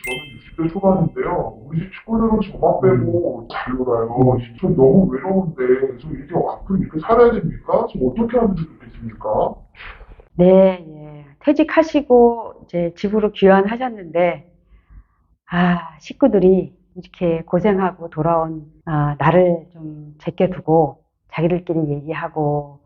저는 60대 초반인데요. 우리 집 친구들은 저만 빼고 잘 놀아요. 전 너무 외로운데, 저 이제 앞으로 이렇게 살아야 됩니까? 저 어떻게 하면 좋겠습니까? 네, 예. 퇴직하시고 이제 집으로 귀환하셨는데, 식구들이 이렇게 고생하고 돌아온 나를 좀 제껴두고 자기들끼리 얘기하고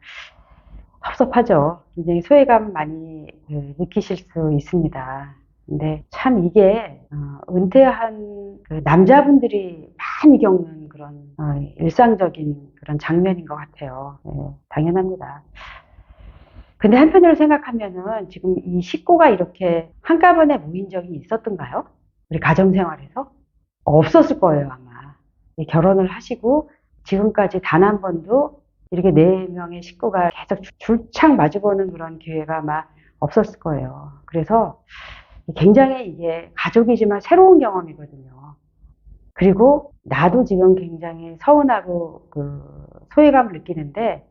섭섭하죠. 굉장히 소외감 많이 느끼실 수 있습니다. 근데 참 이게 은퇴한 그 남자분들이 많이 겪는 그런 일상적인 그런 장면인 것 같아요. 예, 당연합니다. 근데 한편으로 생각하면은 지금 이 식구가 이렇게 한꺼번에 모인 적이 있었던가요? 우리 가정생활에서? 없었을 거예요, 아마. 이 결혼을 하시고 지금까지 단 한 번도 이렇게 네 명의 식구가 계속 줄창 마주보는 그런 기회가 아마 없었을 거예요. 그래서 굉장히 이게 가족이지만 새로운 경험이거든요. 그리고 나도 지금 굉장히 서운하고 그 소외감을 느끼는데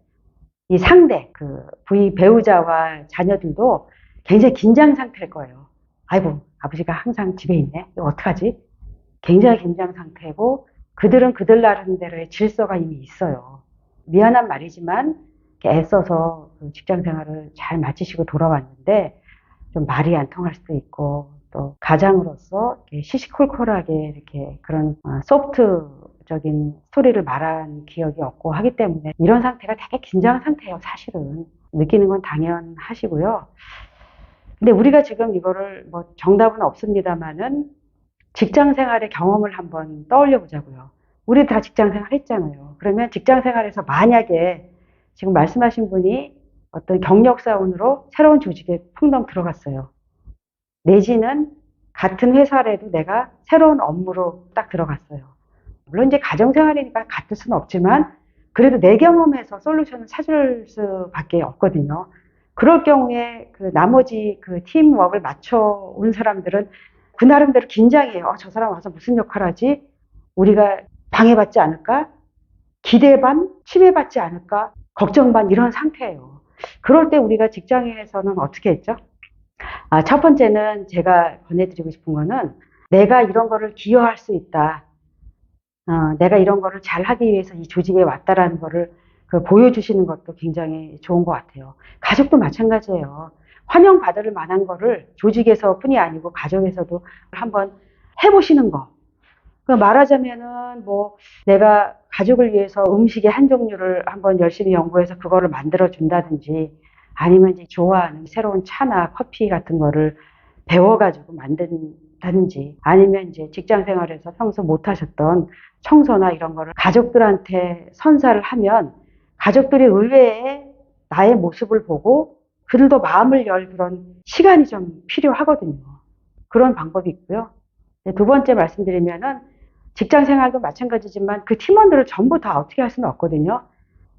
이 상대, 그 부위 배우자와 자녀들도 굉장히 긴장 상태일 거예요. 아이고, 아버지가 항상 집에 있네. 이거 어떡하지? 굉장히 긴장 상태고 그들은 그들 나름대로의 질서가 이미 있어요. 미안한 말이지만 애써서 그 직장 생활을 잘 마치시고 돌아왔는데 좀 말이 안 통할 수도 있고 또 가장으로서 시시콜콜하게 이렇게 그런 소프트적인 스토리를 말한 기억이 없고 하기 때문에 이런 상태가 되게 긴장 상태예요, 사실은. 느끼는 건 당연하시고요. 근데 우리가 지금 이거를 뭐 정답은 없습니다만은 직장 생활의 경험을 한번 떠올려 보자고요. 우리 다 직장 생활 했잖아요. 그러면 직장 생활에서 만약에 지금 말씀하신 분이 어떤 경력사원으로 새로운 조직에 풍덩 들어갔어요. 내지는 같은 회사라도 내가 새로운 업무로 딱 들어갔어요. 물론 이제 가정생활이니까 같을 수는 없지만 그래도 내 경험에서 솔루션을 찾을 수밖에 없거든요. 그럴 경우에 그 나머지 그 팀워크를 맞춰 온 사람들은 그 나름대로 긴장해요. 저 사람 와서 무슨 역할 하지? 우리가 방해받지 않을까? 기대 반, 침해받지 않을까? 걱정 반 이런 상태예요. 그럴 때 우리가 직장에서는 어떻게 했죠? 첫 번째는 제가 권해드리고 싶은 거는 내가 이런 거를 기여할 수 있다. 내가 이런 거를 잘 하기 위해서 이 조직에 왔다라는 거를 그 보여주시는 것도 굉장히 좋은 것 같아요. 가족도 마찬가지예요. 환영받을 만한 거를 조직에서 뿐이 아니고 가정에서도 한번 해보시는 거. 그 말하자면은 뭐 내가 가족을 위해서 음식의 한 종류를 한번 열심히 연구해서 그거를 만들어 준다든지 아니면 이제 좋아하는 새로운 차나 커피 같은 거를 배워가지고 만든다든지 아니면 이제 직장 생활에서 평소 못 하셨던 청소나 이런 거를 가족들한테 선사를 하면 가족들이 의외에 나의 모습을 보고 그들도 마음을 열 그런 시간이 좀 필요하거든요. 그런 방법이 있고요. 두 번째 말씀드리면은 직장 생활도 마찬가지지만 그 팀원들을 전부 다 어떻게 할 수는 없거든요.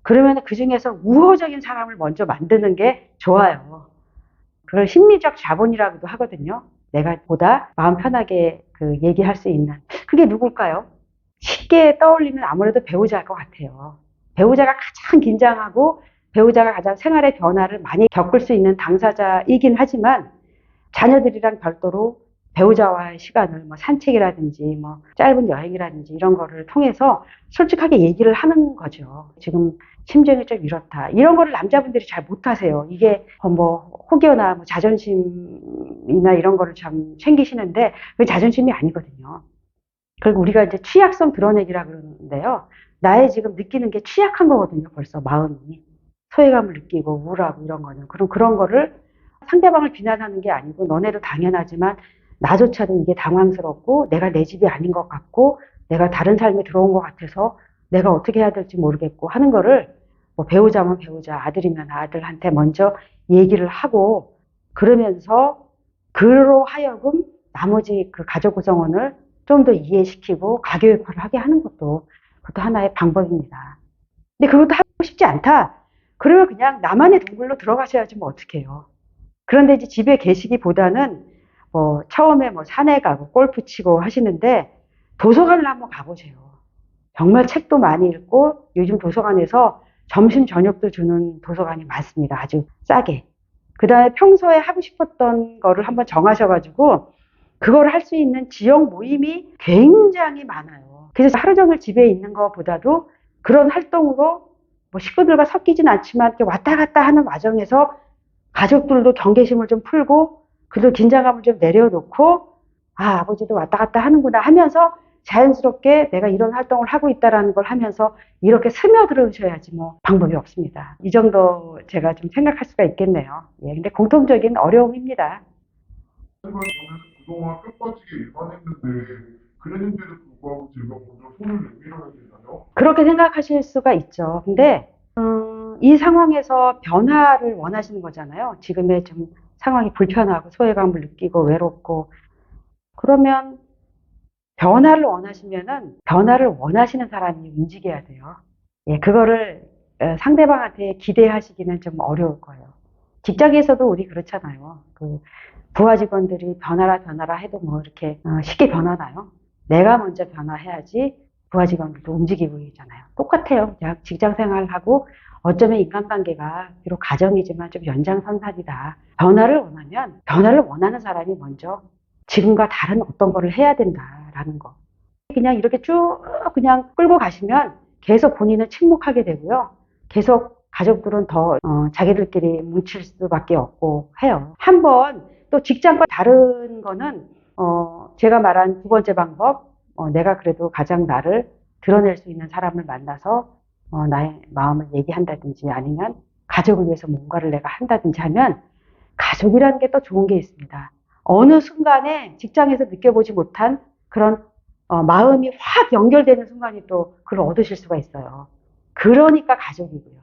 그러면 그 중에서 우호적인 사람을 먼저 만드는 게 좋아요. 그걸 심리적 자본이라고도 하거든요. 내가 보다 마음 편하게 그 얘기할 수 있는. 그게 누굴까요? 쉽게 떠올리면 아무래도 배우자일 것 같아요. 배우자가 가장 긴장하고 배우자가 가장 생활의 변화를 많이 겪을 수 있는 당사자이긴 하지만 자녀들이랑 별도로 배우자와의 시간을 뭐 산책이라든지 뭐 짧은 여행이라든지 이런 거를 통해서 솔직하게 얘기를 하는 거죠. 지금 심정이 좀 이렇다. 이런 거를 남자분들이 잘 못하세요. 이게 뭐 혹여나 뭐 자존심이나 이런 거를 참 챙기시는데 그게 자존심이 아니거든요. 그리고 우리가 이제 취약성 드러내기라 그러는데요. 나의 지금 느끼는 게 취약한 거거든요. 벌써 마음이. 소외감을 느끼고 우울하고 이런 거는. 그럼 그런 거를 상대방을 비난하는 게 아니고 너네도 당연하지만 나조차도 이게 당황스럽고 내가 내 집이 아닌 것 같고 내가 다른 삶에 들어온 것 같아서 내가 어떻게 해야 될지 모르겠고 하는 거를 뭐 배우자면 배우자, 아들이면 아들한테 먼저 얘기를 하고 그러면서 그로 하여금 나머지 그 가족 구성원을 좀 더 이해시키고 가교육을 하게 하는 것도 그것도 하나의 방법입니다. 근데 그것도 하고 싶지 않다. 그러면 그냥 나만의 동굴로 들어가셔야지 뭐 어떡해요. 그런데 이제 집에 계시기보다는 뭐 처음에 뭐 산에 가고 골프 치고 하시는데 도서관을 한번 가보세요. 정말 책도 많이 읽고 요즘 도서관에서 점심 저녁도 주는 도서관이 많습니다. 아주 싸게. 그 다음에 평소에 하고 싶었던 거를 한번 정하셔가지고 그걸 할 수 있는 지역 모임이 굉장히 많아요. 그래서 하루 종일 집에 있는 것보다도 그런 활동으로 뭐 식구들과 섞이진 않지만 이렇게 왔다 갔다 하는 과정에서 가족들도 경계심을 좀 풀고 그래도 긴장감을 좀 내려놓고 아, 아버지도 왔다 갔다 하는구나 하면서 자연스럽게 내가 이런 활동을 하고 있다라는 걸 하면서 이렇게 스며들으셔야지 뭐 방법이 없습니다. 이 정도 제가 좀 생각할 수가 있겠네요. 예, 근데 공통적인 어려움입니다. 하지만 저는 그동안 끝까지게 일관했는데 그랬는데도 불구하고 제가 먼저 손을 내밀어야 되나요? 그렇게 생각하실 수가 있죠. 근데 이 상황에서 변화를 원하시는 거잖아요. 지금의 좀 상황이 불편하고 소외감을 느끼고 외롭고 그러면 변화를 원하시면은 변화를 원하시는 사람이 움직여야 돼요. 예, 그거를 상대방한테 기대하시기는 좀 어려울 거예요. 직장에서도 우리 그렇잖아요. 그 부하 직원들이 변화라 해도 뭐 이렇게 쉽게 변하나요? 내가 먼저 변화해야지 부하 직원들도 움직이고 있잖아요. 똑같아요. 직장 생활하고 어쩌면 인간관계가 비록 가정이지만 좀 연장선상이다. 변화를 원하면 변화를 원하는 사람이 먼저 지금과 다른 어떤 거를 해야 된다라는 거. 그냥 이렇게 쭉 그냥 끌고 가시면 계속 본인은 침묵하게 되고요. 계속 가족들은 더 자기들끼리 뭉칠 수밖에 없고 해요. 한번 또 직장과 다른 거는 제가 말한 두 번째 방법, 내가 그래도 가장 나를 드러낼 수 있는 사람을 만나서 나의 마음을 얘기한다든지 아니면 가족을 위해서 뭔가를 내가 한다든지 하면 가족이라는 게 또 좋은 게 있습니다. 어느 순간에 직장에서 느껴보지 못한 그런 마음이 확 연결되는 순간이 또 그걸 얻으실 수가 있어요. 그러니까 가족이고요.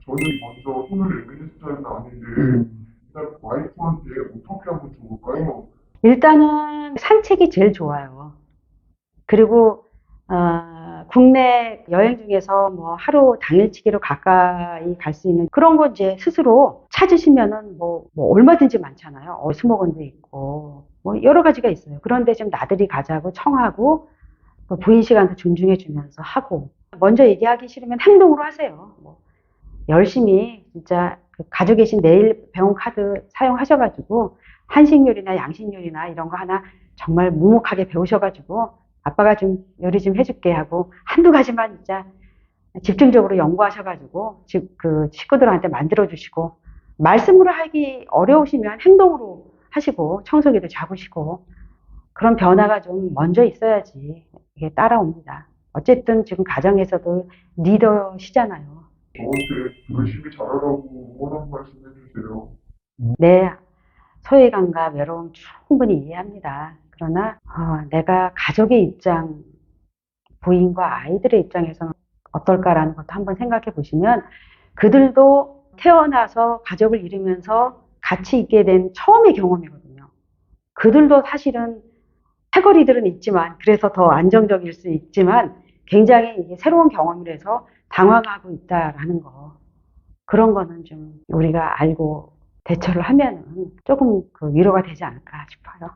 저는 먼저 손을 내미는 스타일은 아닌데 일단 와이프한테 어떻게 하면 좋을까요? 일단은 산책이 제일 좋아요. 그리고 국내 여행 중에서 뭐 하루 당일치기로 가까이 갈 수 있는 그런 거 이제 스스로 찾으시면은 뭐 얼마든지 많잖아요. 수목원도 있고 뭐 여러 가지가 있어요. 그런데 좀 나들이 가자고 청하고 또 부인 시간도 존중해 주면서 하고 먼저 얘기하기 싫으면 행동으로 하세요. 뭐 열심히 진짜 그 가지고 계신 내일 배운 카드 사용하셔가지고 한식 요리나 양식 요리나 이런 거 하나 정말 묵묵하게 배우셔가지고 아빠가 좀 요리 좀 해줄게 하고 한두 가지만 진짜 집중적으로 연구하셔가지고 그 식구들한테 만들어 주시고 말씀으로 하기 어려우시면 행동으로 하시고 청소기도 잡으시고 그런 변화가 좀 먼저 있어야지 이게 따라옵니다. 어쨌든 지금 가정에서도 리더시잖아요. 저한테 열심히 잘하라고 응원 한 말씀 해주세요. 네, 소외감과 외로움 충분히 이해합니다. 그러나 내가 가족의 입장, 부인과 아이들의 입장에서는 어떨까라는 것도 한번 생각해 보시면 그들도 태어나서 가족을 이루면서 같이 있게 된 처음의 경험이거든요. 그들도 사실은 패거리들은 있지만 그래서 더 안정적일 수 있지만 굉장히 이게 새로운 경험이라서 당황하고 있다라는 거 그런 거는 좀 우리가 알고 대처를 하면은 조금 그 위로가 되지 않을까 싶어요.